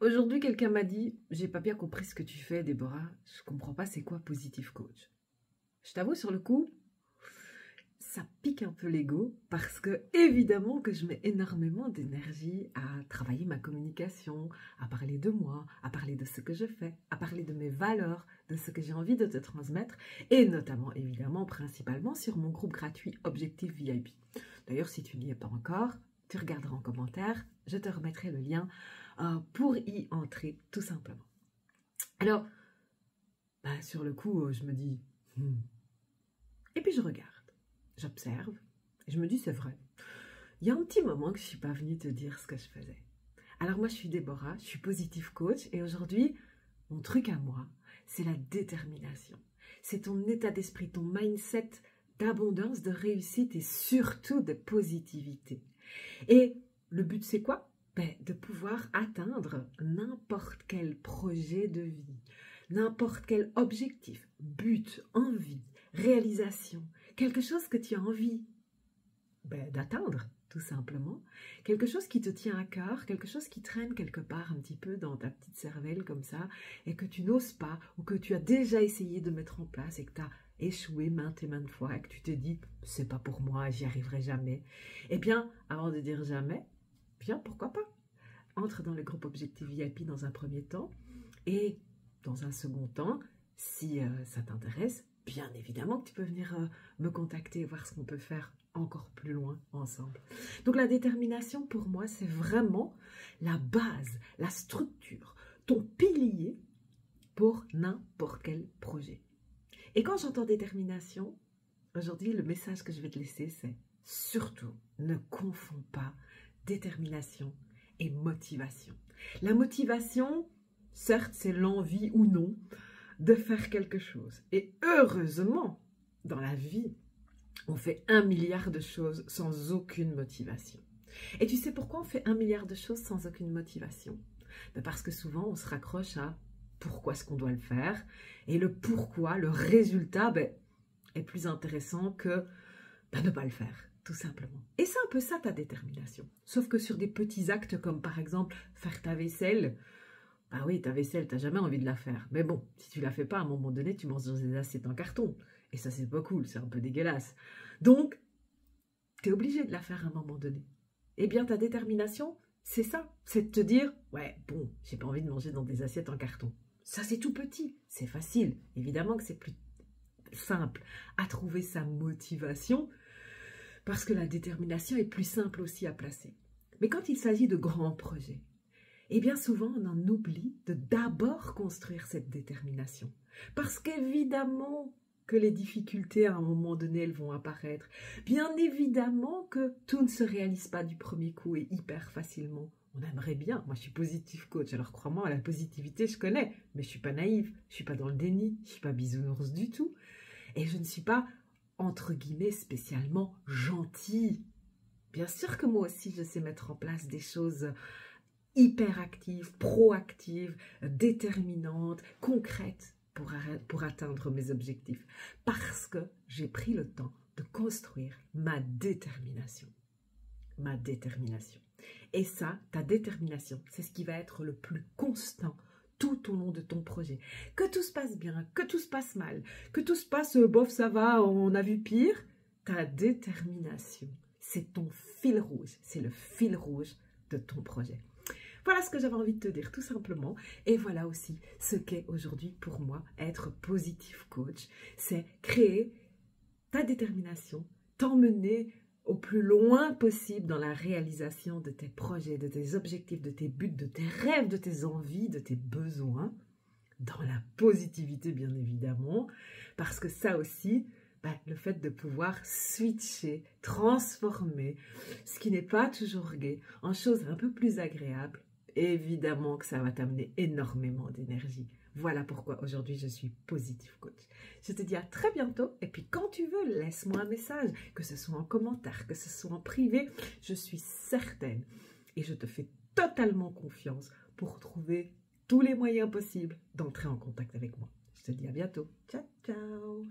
Aujourd'hui, quelqu'un m'a dit, j'ai pas bien compris ce que tu fais, Déborah. Je comprends pas c'est quoi Positive Coach. Je t'avoue, sur le coup, ça pique un peu l'ego parce que, évidemment, que je mets énormément d'énergie à travailler ma communication, à parler de moi, à parler de ce que je fais, à parler de mes valeurs, de ce que j'ai envie de te transmettre et notamment, évidemment, principalement sur mon groupe gratuit Objectif VIP. D'ailleurs, si tu n'y es pas encore, tu regarderas en commentaire, je te remettrai le lien pour y entrer tout simplement. Alors, sur le coup, je me dis, et puis je regarde, j'observe, et je me dis, c'est vrai. Il y a un petit moment que je ne suis pas venue te dire ce que je faisais. Alors moi, je suis Déborah, je suis Positive Coach, et aujourd'hui, mon truc à moi, c'est la détermination. C'est ton état d'esprit, ton mindset d'abondance, de réussite et surtout de positivité. Et le but, c'est quoi? De pouvoir atteindre n'importe quel projet de vie, n'importe quel objectif, but, envie, réalisation, quelque chose que tu as envie d'atteindre, tout simplement, quelque chose qui te tient à cœur, quelque chose qui traîne quelque part un petit peu dans ta petite cervelle comme ça, et que tu n'oses pas, ou que tu as déjà essayé de mettre en place et que tu as échoué maintes et maintes fois, et que tu te dis, c'est pas pour moi, j'y arriverai jamais. Eh bien, avant de dire jamais, bien, pourquoi pas? Entre dans le groupe Objectif VIP dans un premier temps, et dans un second temps, si ça t'intéresse, bien évidemment que tu peux venir me contacter et voir ce qu'on peut faire encore plus loin ensemble. Donc la détermination pour moi, c'est vraiment la base, la structure, ton pilier pour n'importe quel projet. Et quand j'entends détermination, aujourd'hui le message que je vais te laisser, c'est surtout ne confonds pas détermination et motivation. La motivation, certes, c'est l'envie ou non de faire quelque chose. Et heureusement, dans la vie, on fait 1 milliard de choses sans aucune motivation. Et tu sais pourquoi on fait 1 milliard de choses sans aucune motivation? Parce que souvent, on se raccroche à pourquoi est-ce qu'on doit le faire. Et le pourquoi, le résultat, est plus intéressant que ne pas le faire, tout simplement. Et c'est un peu ça ta détermination. Sauf que sur des petits actes comme par exemple faire ta vaisselle, oui, ta vaisselle, t'as jamais envie de la faire. Mais bon, si tu la fais pas, à un moment donné, tu manges dans des assiettes en carton. Et ça, c'est pas cool, c'est un peu dégueulasse. Donc, tu es obligé de la faire à un moment donné. Eh bien, ta détermination, c'est ça. C'est de te dire, ouais, bon, j'ai pas envie de manger dans des assiettes en carton. Ça, c'est tout petit, c'est facile. Évidemment que c'est plus simple à trouver sa motivation parce que la détermination est plus simple aussi à placer. Mais quand il s'agit de grands projets, et bien souvent, on en oublie de d'abord construire cette détermination. Parce qu'évidemment que les difficultés, à un moment donné, elles vont apparaître. Bien évidemment que tout ne se réalise pas du premier coup et hyper facilement. On aimerait bien. Moi, je suis Positive Coach. Alors, crois-moi, la positivité, je connais. Mais je ne suis pas naïve. Je ne suis pas dans le déni. Je ne suis pas bisounours du tout. Et je ne suis pas, entre guillemets, spécialement gentille. Bien sûr que moi aussi, je sais mettre en place des choses hyperactive, proactive, déterminante, concrète pour atteindre mes objectifs. Parce que j'ai pris le temps de construire ma détermination. Ma détermination. Et ça, ta détermination, c'est ce qui va être le plus constant tout au long de ton projet. Que tout se passe bien, que tout se passe mal, que tout se passe, bof, ça va, on a vu pire. Ta détermination, c'est ton fil rouge. C'est le fil rouge de ton projet. Voilà ce que j'avais envie de te dire, tout simplement. Et voilà aussi ce qu'est aujourd'hui pour moi être Positive Coach. C'est créer ta détermination, t'emmener au plus loin possible dans la réalisation de tes projets, de tes objectifs, de tes buts, de tes rêves, de tes envies, de tes besoins, dans la positivité bien évidemment, parce que ça aussi, le fait de pouvoir switcher, transformer ce qui n'est pas toujours gai en choses un peu plus agréables, évidemment que ça va t'amener énormément d'énergie. Voilà pourquoi aujourd'hui je suis Positive Coach. Je te dis à très bientôt et puis quand tu veux, laisse-moi un message, que ce soit en commentaire, que ce soit en privé, je suis certaine et je te fais totalement confiance pour trouver tous les moyens possibles d'entrer en contact avec moi. Je te dis à bientôt. Ciao, ciao!